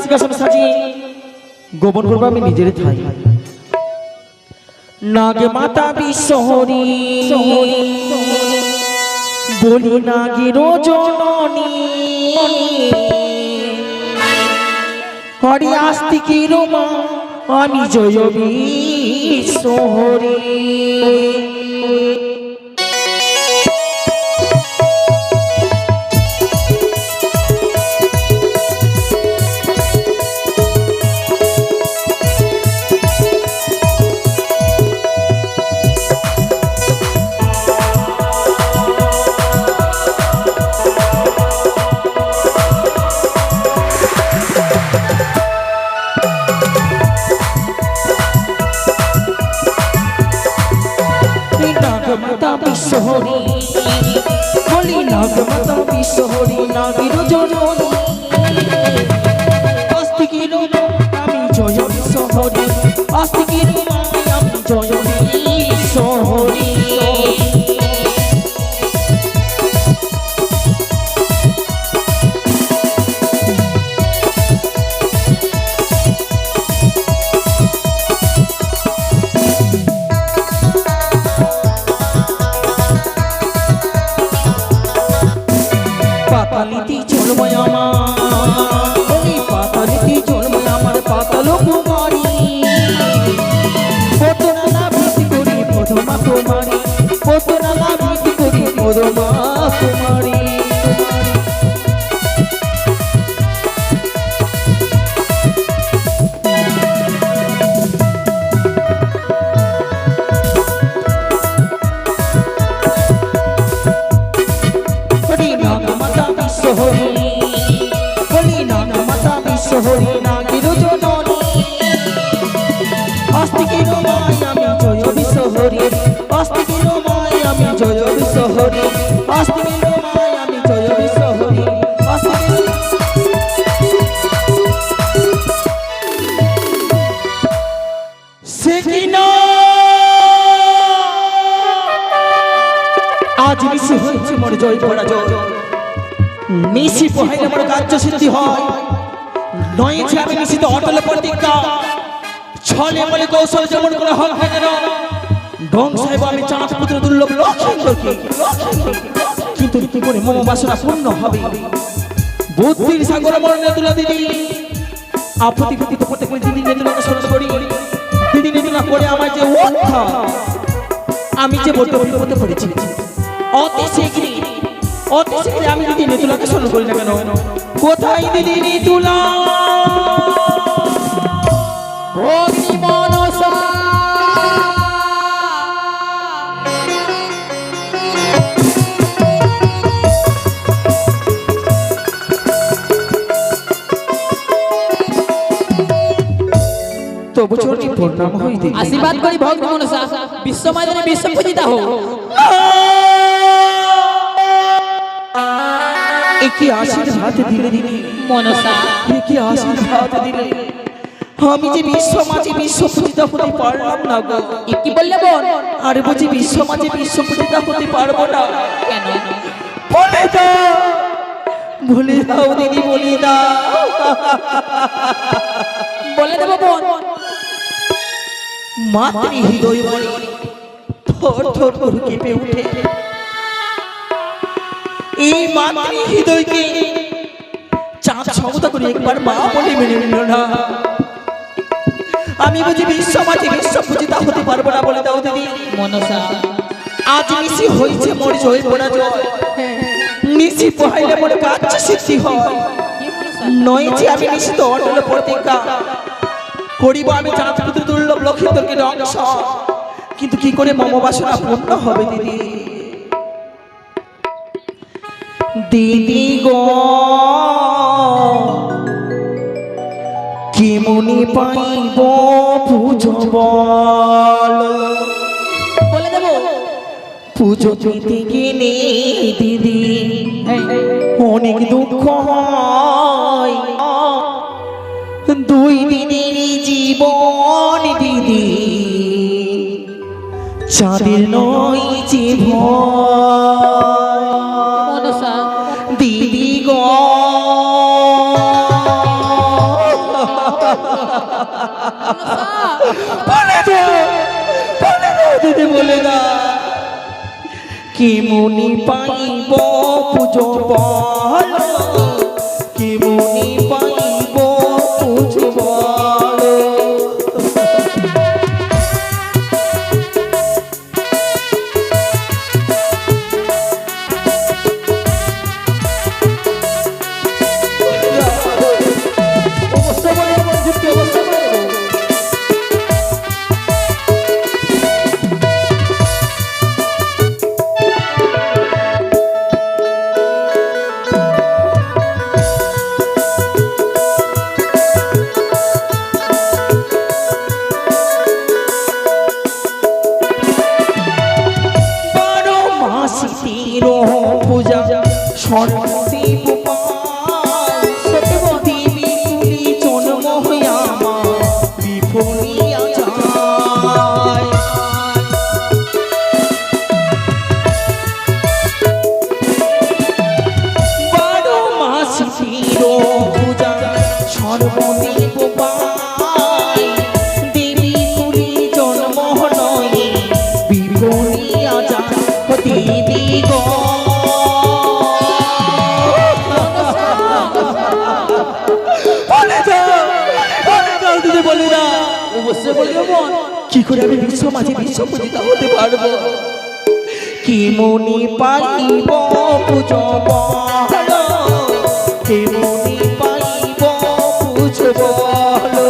সিংহাসন সাজিয়ে গোপন করবো আমি নিজের ঠাই। নাগে মাতা বিশ্বহরি বলি নাগের জননী হরি আস্তিকের মা আমি জয় বিশ্বহরি। নাগমাতা বিশ্বহরি বলি নাগমাতা বিশ্বহরি নাগের জননী আস্তিকের আমি জয় বিশ্বহরি আস্তিকের আমি জয় বিশ্বহরি। পাতালিতে জন্ময় আমার ওই পাতালিতে জন্ময় আমার পাতাল কুমারী পতনালা ভীতি করি পদমা কুমারী পতনালা ভীতি করি পদমা কুমারী। বলি নাগমাতা বিশ্বহরি নাগের জননী আস্তিকের মায় আমি জয় বিশ্বহরি আস্তিকের মায় আমি জয় বিশ্বহরি আস্তিকের মায় আমি জয় বিশ্বহরি সে কি না আজ নিশি হয়েছে মোর জয় পরাজয় নিশি পোহাইলে মোর কার্য সিদ্ধি হয় নয়ছে আমি নিশিত অটল প্রতিজ্ঞা ছলে বলে কৌশল যেমন করে হল হয় যেন ঢং সাহেব আমি চাঁদ পুত্র দুর্লভ লক্ষ্মীকে কিন্তু কি করে মম বাসনা পূর্ণ হবে বুদ্ধির সাগর মোর নেতুলা দিদি আপত্তি ব্যতীত প্রত্যেক দিদি নেতুলাকে স্মরণ করি দিদি নেতুলা করে আমার যে ওঠা আমি যে বড্ড বিপদে পড়েছি অতি শীঘ্রই আমি দিদি নেতুলাকে স্মরণ করি না কেন কোথায় দিদি নেতুলা ভগ্নী মনসা তবু চরণে প্রণাম হইতে আশীর্বাদ করি ভগ্নী মনসা বিশ্বমায়নে বিশ্ব পূজিতা হোক। কি আশীর্বাদ দিলে দিদি মনসা কি আশীর্বাদ দিলে আমি যে বিশ্ব মাঝে বিশ্ব পূজিতা হতে পারলাম না গো। কি বললে বোন? আরে বুঝি বিশ্ব মাঝে বিশ্ব পূজিতা হতে পারবো না কেন? বলে দাও দিদি বলে দাও বলে দেবো বোন। মাতৃ হৃদয় বলে থর থর করে কেঁপে উঠে এই মাতৃ হৃদয়কে চাঁদ সমতা করে একবার মা বলে মেনে নিল না। আমি বুঝি বিশ্ব মাঝে বিশ্ব পূজিতা হতে পারবো না বলে দাও দিদি। মনসা আজ নিশি হয়েছে মোর জয় পরাজয় নিশি পোহাইলে মোর কার্য সিদ্ধি হয় নয়ছে আমি নিশিত অটল প্রতিজ্ঞা করিব আমি চাঁদ পুত্র দুর্লভ লক্ষ্মীকে ধ্বংস কিন্তু কি করে মম বাসনা পূর্ণ হবে দিদি। দিদি গো কি মনি পাইব পুজো বল বলে দেবো। পুজো দিতে গেলে দিদি অনেক দুঃখ হয় দুই দিনের জীবন দিদি চাঁদের নয় যে ভয় দিদি গো বলে দাও, বলে দাও দিদি, বলে দাও কি মুনি পাইব পুজো বলো, কি মুনি পাইব পুজো বলো। অবশ্যই বলে দেবো, যুক্তি অবশ্যই বলে দেবো। বারো মাস তেরো পূজা সর্বদেব পাল, দেবী তুলি জন্ম হইয়া মা বিফলিয়া যায়। বারো মাস তেরো পূজা সর্বদেব পাল, দেবী তুলি জন্ম নয় বিফলিয়া যায়। ও দেবী গো, বলে দাও, বলে দাও দিদি, বলে দাও অবশ্যই বলে দেবো। কি করে আমি বিশ্ব মাঝে বিশ্ব পূজিতা হতে পারবো? কি মনি পাইব পুজো বলো, কি মনি পাইব পুজো বলো।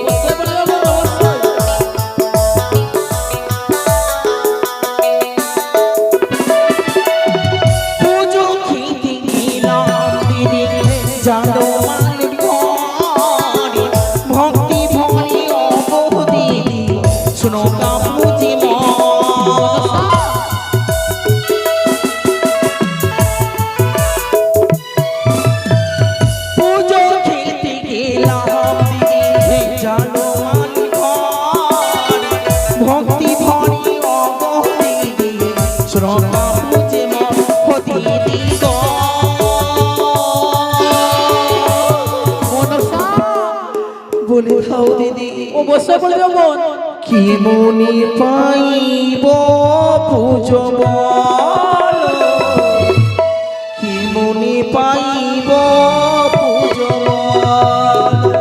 অবশ্যই বলে দেবো, অবশ্যই। পুজো খেতে গেলাম দিদি জানো মালিক ঘরে, ভক্তি ভরে অবহ দিদি শোনো কাপুজি মা। পুজো খেতে গেলাম দিদি জানো মালিক ঘরে, ভক্তি ভরে অবহ দিদি শোনো কাপুজি মা। ও দিদি গো, মনসা, বলে দাও দিদি অবশ্যই বলে দেবো। কি মনি পাইব পুজো বলো, কি মনি পাইব পুজো বলো।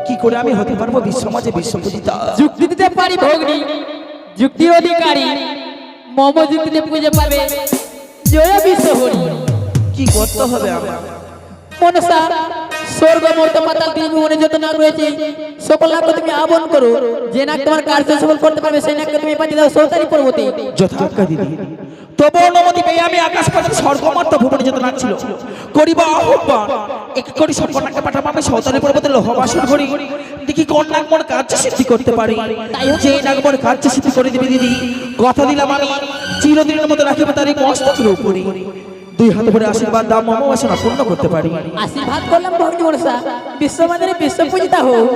কি করে আমি হতে পারবো বিশ্ব মাঝে বিশ্ব পূজিতা? যুক্তি দিতে পারি ভগ্নি, যুক্তি অধিকারী মম যুক্তিতে পুজো পাবে জয় বিশ্ব হরি। কি করতে হবে আমার? মনসা, স্বর্গ মর্ত পাতাল তিন ভুবনে যত নাক রয়েছে সকল নাককে তুমি আবন করো, যে নাক তোমার কার্য সফল করতে পারবে সেই নাককে তুমি পাঠিয়ে দাও সৌতারি পর্বতে। যথাজ্ঞা দিদি। তবু অনুমতি পেয়ে আমি আকাশ পাতাল স্বর্গমাত্র ভুবনে যত নাক ছিল করিব আহ্বান, এক করি সব কন্যাকে পাঠাবো আমি সৌতারি পর্বতে লোহবাসন করি, দেখি কোন নাক মোর কার্য সিদ্ধি করতে পারি। যে নাক মোর কার্য সিদ্ধি করে দিবি দিদি, কথা দিলাম আমি চিরদিনের মতো রাখিব তার এই মস্তকের উপরে। দুই হাতে ভরে আশীর্বাদ দাম মম বাসনা পূর্ণ করতে পারি। আশীর্বাদ করলাম ভগ্নি মনসা, বিশ্বমাতারে বিশ্ব পূজিতা হোক।